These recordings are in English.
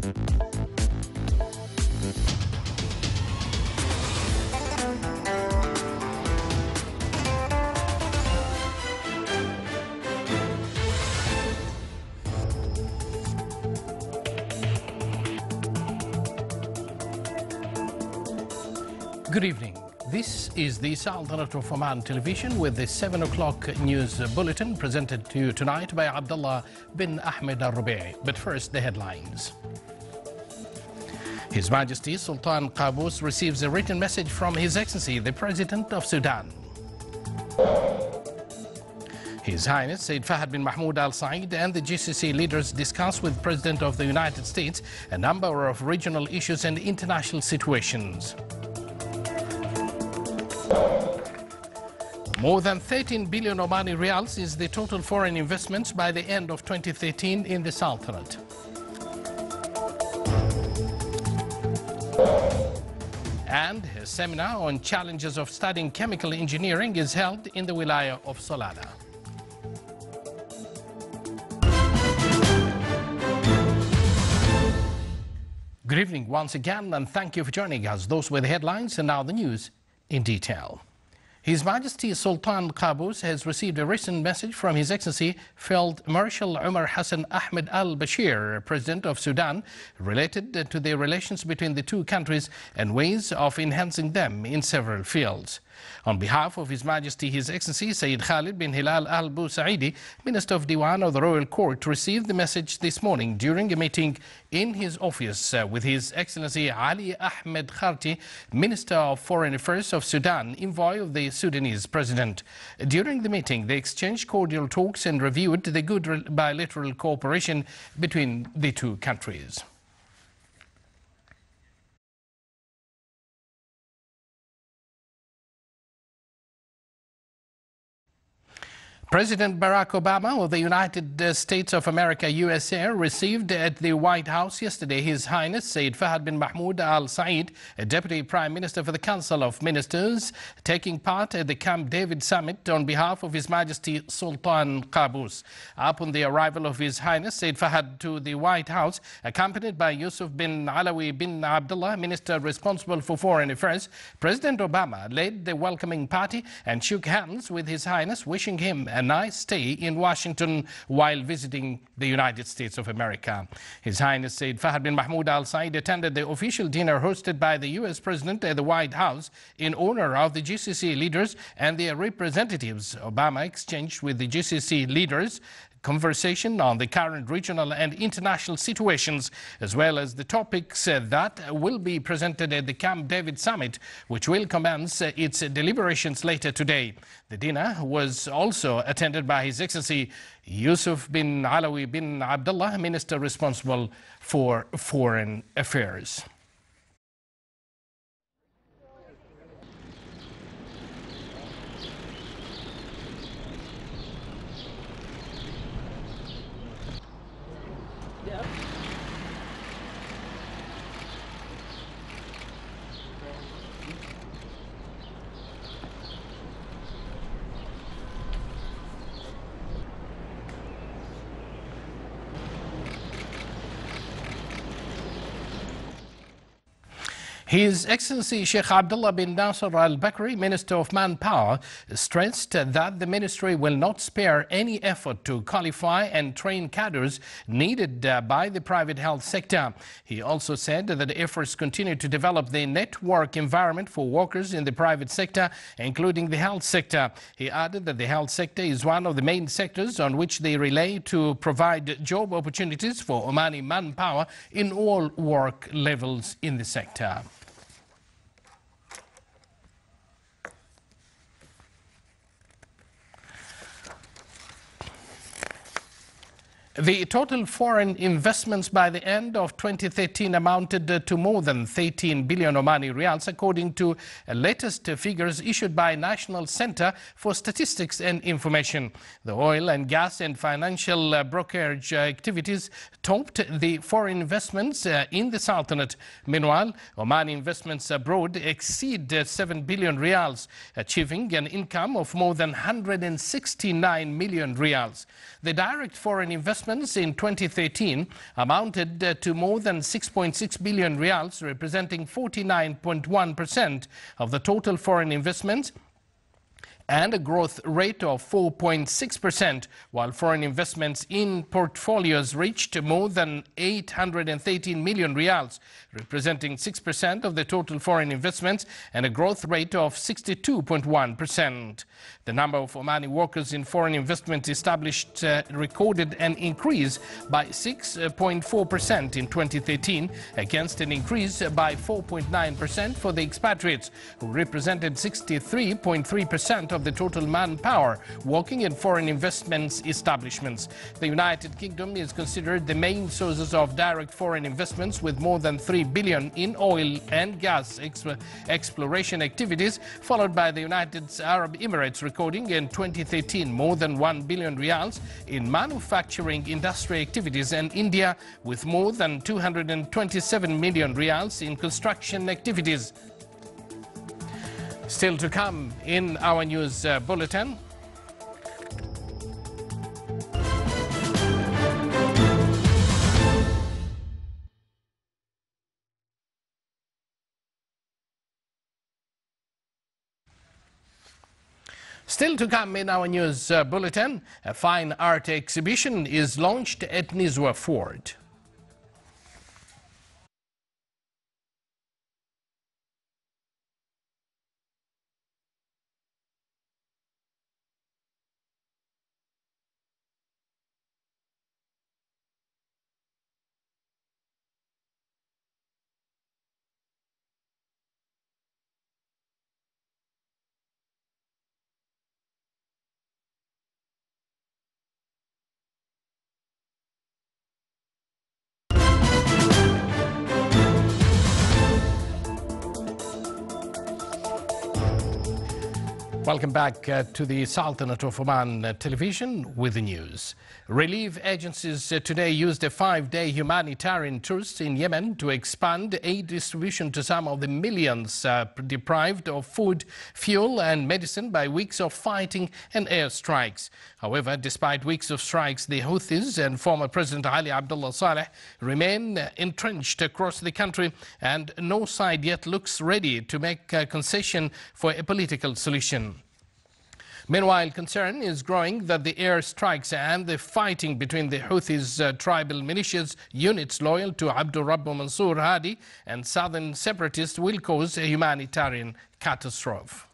Good evening. This is the Sultanate of Oman television with the 7 o'clock news bulletin presented to you tonight by Abdullah bin Ahmed al-Rubai. But first, the headlines. His Majesty Sultan Qaboos receives a written message from His Excellency, the President of Sudan. His Highness Said Fahad bin Mahmoud Al Saeed and the GCC leaders discuss with President of the United States a number of regional issues and international situations. More than 13 billion Omani Riyals is the total foreign investments by the end of 2013 in the Sultanate. And a seminar on challenges of studying chemical engineering is held in the Wilaya of Solana. Good evening once again, and thank you for joining us. Those were the headlines, and now the news in detail. His Majesty Sultan Qaboos has received a recent message from His Excellency Field Marshal Umar Hassan Ahmed al-Bashir, President of Sudan, related to the relations between the two countries and ways of enhancing them in several fields. On behalf of His Majesty His Excellency Sayyid Khalid bin Hilal Al Busaidi, Minister of Diwan of the Royal Court, received the message this morning during a meeting in his office with His Excellency Ali Ahmed Kharti, Minister of Foreign Affairs of Sudan, envoy of the Sudanese President. During the meeting, they exchanged cordial talks and reviewed the good bilateral cooperation between the two countries. President Barack Obama of the United States of America, USA, received at the White House yesterday His Highness Said Fahad bin Mahmoud Al Saeed, a Deputy Prime Minister for the Council of Ministers, taking part at the Camp David Summit on behalf of His Majesty Sultan Qaboos. Upon the arrival of His Highness Said Fahad to the White House, accompanied by Yusuf bin Alawi bin Abdullah, Minister responsible for Foreign Affairs, President Obama led the welcoming party and shook hands with His Highness, wishing him a nice stay in Washington while visiting the United States of America. His Highness Said Fahad bin Mahmoud Al Saeed attended the official dinner hosted by the U.S. President at the White House in honor of the GCC leaders and their representatives. Obama exchanged with the GCC leaders conversation on the current regional and international situations, as well as the topics that will be presented at the Camp David Summit, which will commence its deliberations later today. The dinner was also attended by His Excellency Yusuf bin Alawi bin Abdullah, Minister responsible for Foreign Affairs. His Excellency Sheikh Abdullah bin Nasser al-Bakri, Minister of Manpower, stressed that the ministry will not spare any effort to qualify and train cadres needed by the private health sector. He also said that efforts continue to develop the network environment for workers in the private sector, including the health sector. He added that the health sector is one of the main sectors on which they rely to provide job opportunities for Omani manpower in all work levels in the sector. The total foreign investments by the end of 2013 amounted to more than 13 billion Omani Riyals, according to latest figures issued by National Center for Statistics and Information. The oil and gas and financial brokerage activities topped the foreign investments in the Sultanate. Meanwhile, Omani investments abroad exceed 7 billion Riyals, achieving an income of more than 169 million Riyals. The direct foreign investment investments in 2013 amounted to more than 6.6 billion rials, representing 49.1% of the total foreign investments, and a growth rate of 4.6%, while foreign investments in portfolios reached more than 813 million rials, representing 6% of the total foreign investments and a growth rate of 62.1%. The number of Omani workers in foreign investment established recorded an increase by 6.4% in 2013 against an increase by 4.9% for the expatriates, who represented 63.3% of the total manpower working in foreign investments establishments. The United Kingdom is considered the main sources of direct foreign investments, with more than 3 billion in oil and gas exploration activities, followed by the United Arab Emirates, recording in 2013 more than 1 billion rials in manufacturing industry activities, and India with more than 227 million rials in construction activities. Still to come in our news bulletin. Still to come in our news bulletin, a fine art exhibition is launched at Nizwa Fort. Welcome back to the Sultanate of Oman television with the news. Relief agencies today used a 5-day humanitarian truce in Yemen to expand aid distribution to some of the millions deprived of food, fuel and medicine by weeks of fighting and airstrikes. However, despite weeks of strikes, the Houthis and former President Ali Abdullah Saleh remain entrenched across the country, and no side yet looks ready to make a concession for a political solution. Meanwhile, concern is growing that the airstrikes and the fighting between the Houthis tribal militias units loyal to Abdul Rabbu Mansour Hadi and southern separatists will cause a humanitarian catastrophe.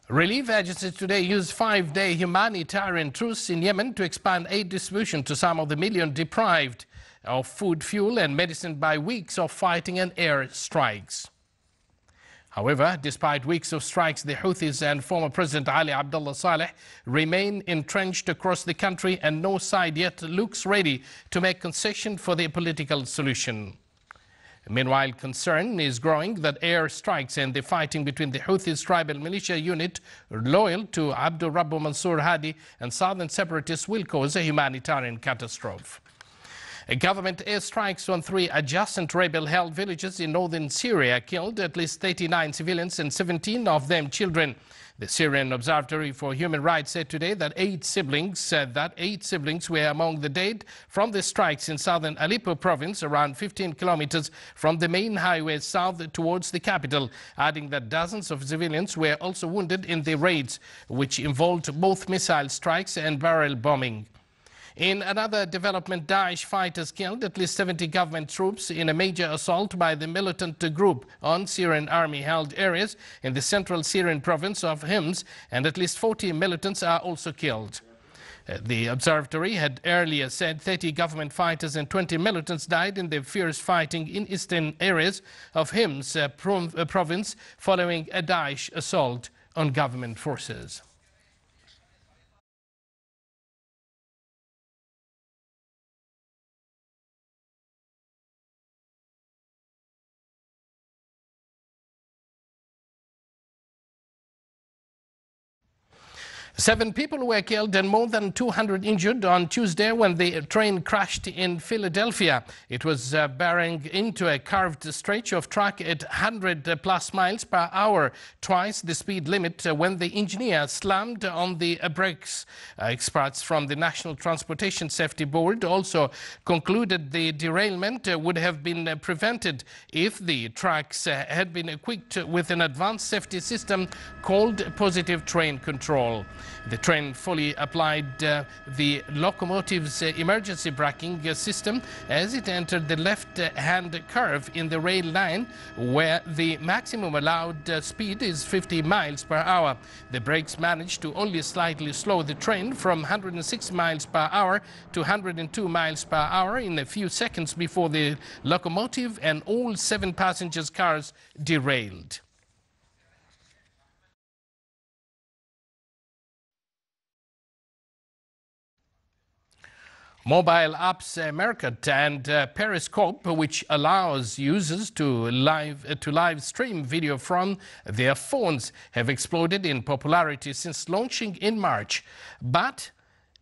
Relief agencies today used 5-day humanitarian truce in Yemen to expand aid distribution to some of the million deprived of food, fuel and medicine by weeks of fighting and air strikes. However, despite weeks of strikes, the Houthis and former President Ali Abdullah Saleh remain entrenched across the country, and no side yet looks ready to make concession for the political solution. Meanwhile, concern is growing that air strikes and the fighting between the Houthis tribal militia unit loyal to Abdul Rabbu Mansour Hadi and southern separatists will cause a humanitarian catastrophe. Government airstrikes on 3 adjacent rebel-held villages in northern Syria killed at least 39 civilians and 17 of them children. The Syrian Observatory for Human Rights said today that 8 siblings were among the dead from the strikes in southern Aleppo province, around 15 kilometers from the main highway south towards the capital, adding that dozens of civilians were also wounded in the raids, which involved both missile strikes and barrel bombing. In another development, Daesh fighters killed at least 70 government troops in a major assault by the militant group on Syrian army-held areas in the central Syrian province of Hims, and at least 40 militants are also killed. The observatory had earlier said 30 government fighters and 20 militants died in the fierce fighting in eastern areas of Hims province following a Daesh assault on government forces. 7 people were killed and more than 200 injured on Tuesday when the train crashed in Philadelphia. It was bearing into a carved stretch of track at 100 plus miles per hour, twice the speed limit, when the engineer slammed on the brakes. Experts from the National Transportation Safety Board also concluded the derailment would have been prevented if the tracks had been equipped with an advanced safety system called positive train control. The train fully applied the locomotive's emergency braking system as it entered the left-hand curve in the rail line, where the maximum allowed speed is 50 miles per hour. The brakes managed to only slightly slow the train from 106 miles per hour to 102 miles per hour in a few seconds before the locomotive and all 7 passengers' cars derailed. Mobile apps Meerkat and Periscope, which allows users to live stream video from their phones, have exploded in popularity since launching in March. But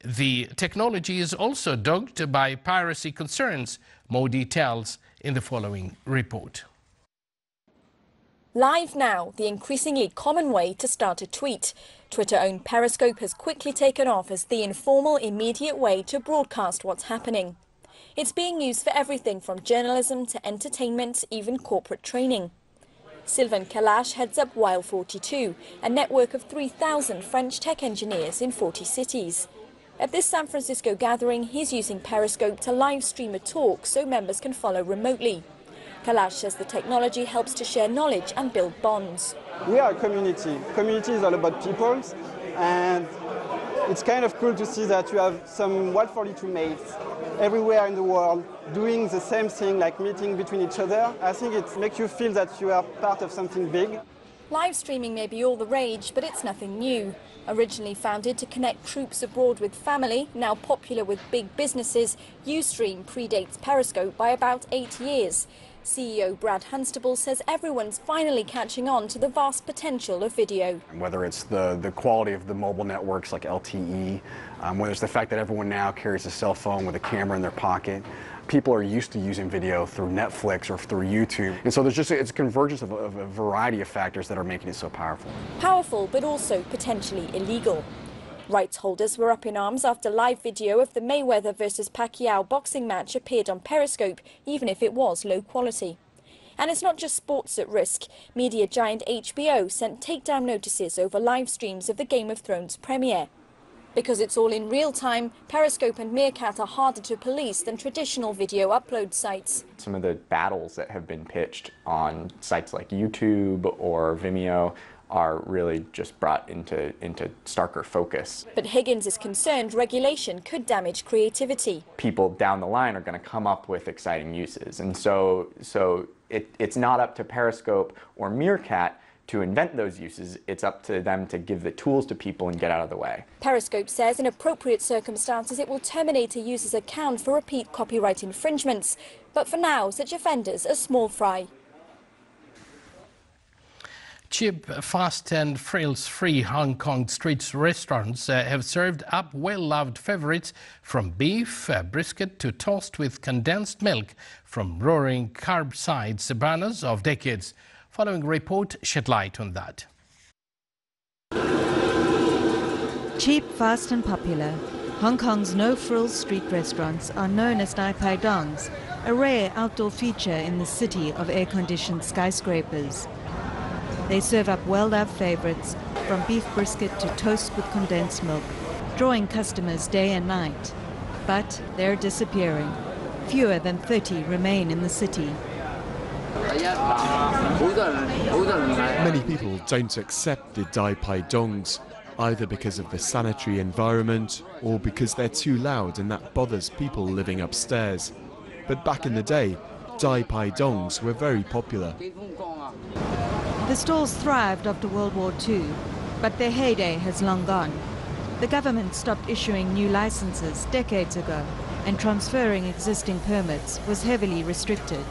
the technology is also dogged by piracy concerns. More details in the following report. Live now, the increasingly common way to start a tweet. Twitter-owned Periscope has quickly taken off as the informal, immediate way to broadcast what's happening. It's being used for everything from journalism to entertainment, even corporate training. Sylvain Kalash heads up Wild42, a network of 3,000 French tech engineers in 40 cities. At this San Francisco gathering, he's using Periscope to live stream a talk so members can follow remotely. Kalash says the technology helps to share knowledge and build bonds. We are a community. Community is all about people, and it's kind of cool to see that you have some Wild42 mates everywhere in the world doing the same thing, like meeting between each other. I think it makes you feel that you are part of something big. Live streaming may be all the rage, but it's nothing new. Originally founded to connect troops abroad with family, now popular with big businesses, Ustream predates Periscope by about 8 years. CEO Brad Hunstable says everyone's finally catching on to the vast potential of video. Whether it's the quality of the mobile networks like LTE, whether it's the fact that everyone now carries a cell phone with a camera in their pocket. People are used to using video through Netflix or through YouTube. And so it's a convergence of a variety of factors that are making it so powerful. Powerful, but also potentially illegal. Rights holders were up in arms after live video of the Mayweather versus Pacquiao boxing match appeared on Periscope, even if it was low quality. And it's not just sports at risk. Media giant HBO sent takedown notices over live streams of the Game of Thrones premiere. Because it's all in real time, Periscope and Meerkat are harder to police than traditional video upload sites. Some of the battles that have been pitched on sites like YouTube or Vimeo are really just brought into starker focus. But Higgins is concerned regulation could damage creativity. People down the line are going to come up with exciting uses, and so it's not up to Periscope or Meerkat to invent those uses. It's up to them to give the tools to people and get out of the way. Periscope says in appropriate circumstances it will terminate a user's account for repeat copyright infringements. But for now, such offenders are small fry. Cheap, fast and frills-free Hong Kong street restaurants have served up well-loved favorites from beef, brisket to toast with condensed milk from roaring curbside burners of decades. Following report shed light on that. Cheap, fast and popular, Hong Kong's no-frills street restaurants are known as Dai Pai Dongs, a rare outdoor feature in the city of air-conditioned skyscrapers. They serve up well-loved favorites, from beef brisket to toast with condensed milk, drawing customers day and night. But they're disappearing. Fewer than 30 remain in the city. Many people don't accept the Dai Pai Dongs, either because of the sanitary environment or because they're too loud and that bothers people living upstairs. But back in the day, Dai Pai Dongs were very popular. The stalls thrived after World War II, but their heyday has long gone. The government stopped issuing new licenses decades ago, and transferring existing permits was heavily restricted.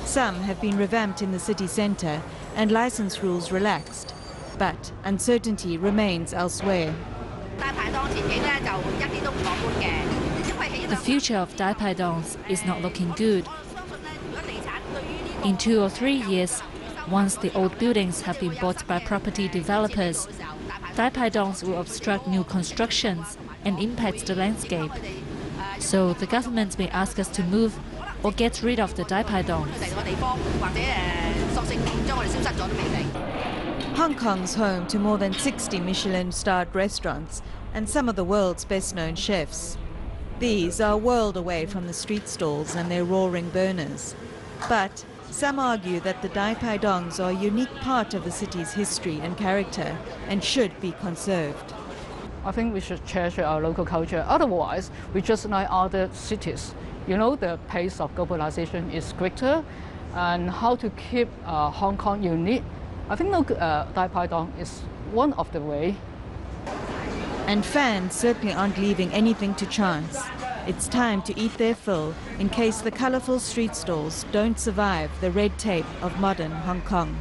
Some have been revamped in the city centre and license rules relaxed, but uncertainty remains elsewhere. The future of Dai Pai Dongs is not looking good. In 2 or 3 years, once the old buildings have been bought by property developers, Dai Pai Dongs will obstruct new constructions and impact the landscape. So the government may ask us to move or get rid of the Dai Pai Dongs. Hong Kong's home to more than 60 Michelin-starred restaurants and some of the world's best-known chefs. These are a world away from the street stalls and their roaring burners. But some argue that the Dai Pai Dongs are a unique part of the city's history and character and should be conserved. I think we should cherish our local culture. Otherwise, we just like other cities. You know, the pace of globalization is quicker, and how to keep Hong Kong unique. I think Dai Pai Dong is one of the way. And fans certainly aren't leaving anything to chance. It's time to eat their fill in case the colourful street stalls don't survive the red tape of modern Hong Kong.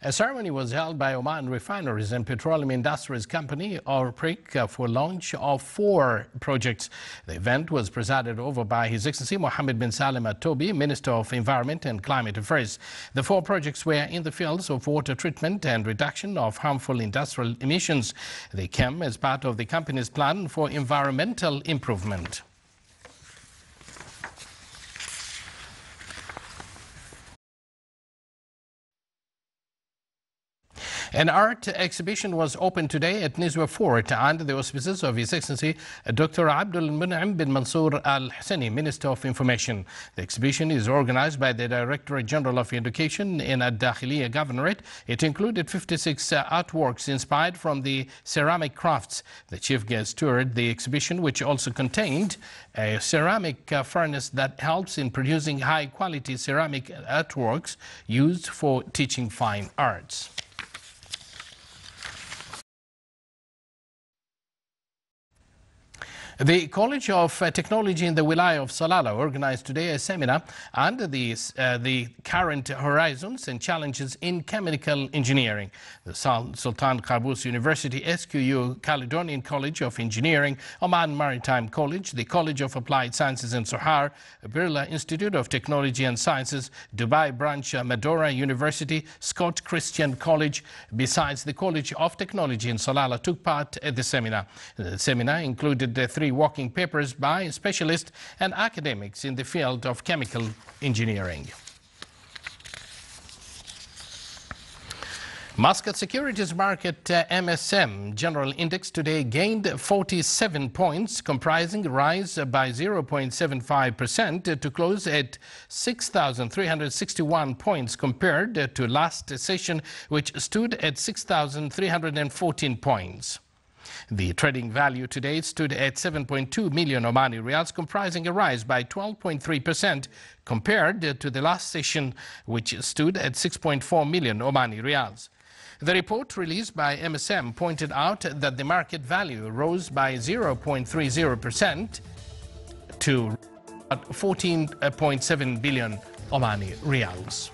A ceremony was held by Oman Refineries and Petroleum Industries Company, ORPRIC, for launch of 4 projects. The event was presided over by His Excellency Mohammed bin Salem Al Tobi, Minister of Environment and Climate Affairs. The 4 projects were in the fields of water treatment and reduction of harmful industrial emissions. They came as part of the company's plan for environmental improvement. An art exhibition was opened today at Nizwa Fort under the auspices of His Excellency Dr. Abdul Mun'im bin Mansour Al Hassani, Minister of Information. The exhibition is organized by the Directorate General of Education in Ad-Dakhiliya Governorate. It included 56 artworks inspired from the ceramic crafts. The chief guest toured the exhibition, which also contained a ceramic furnace that helps in producing high-quality ceramic artworks used for teaching fine arts. The College of Technology in the Wilaya of Salalah organized today a seminar under the current horizons and challenges in chemical engineering. The Sultan Qaboos University, SQU, Caledonian College of Engineering, Oman Maritime College, the College of Applied Sciences in Sohar, Birla Institute of Technology and Sciences, Dubai Branch Medora University, Scott Christian College, besides the College of Technology in Salalah, took part at the seminar. The seminar included 3 working papers by specialists and academics in the field of chemical engineering. Muscat Securities Market MSM General Index today gained 47 points, comprising a rise by 0.75% to close at 6,361 points compared to last session, which stood at 6,314 points. The trading value today stood at 7.2 million Omani Riyals, comprising a rise by 12.3% compared to the last session, which stood at 6.4 million Omani Riyals. The report released by MSM pointed out that the market value rose by 0.30% to 14.7 billion Omani Riyals.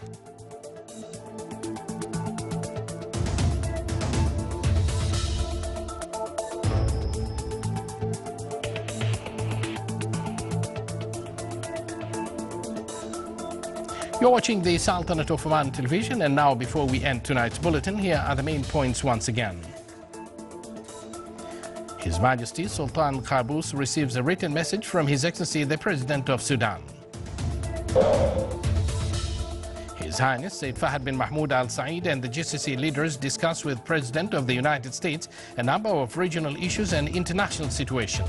You're watching the Sultanate of Oman television, and now before we end tonight's bulletin, here are the main points once again. His Majesty Sultan Qaboos receives a written message from His Excellency the President of Sudan. His Highness Said Fahad bin Mahmoud Al Saeed and the GCC leaders discuss with President of the United States a number of regional issues and international situations.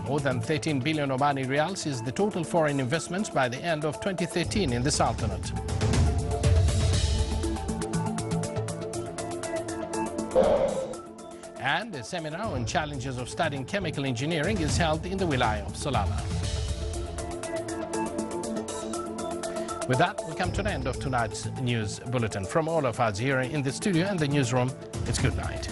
More than 13 billion Omani Riyals is the total foreign investments by the end of 2013 in the Sultanate. And a seminar on challenges of studying chemical engineering is held in the Wilaya of Salalah. With that, we come to the end of tonight's news bulletin. From all of us here in the studio and the newsroom, it's good night.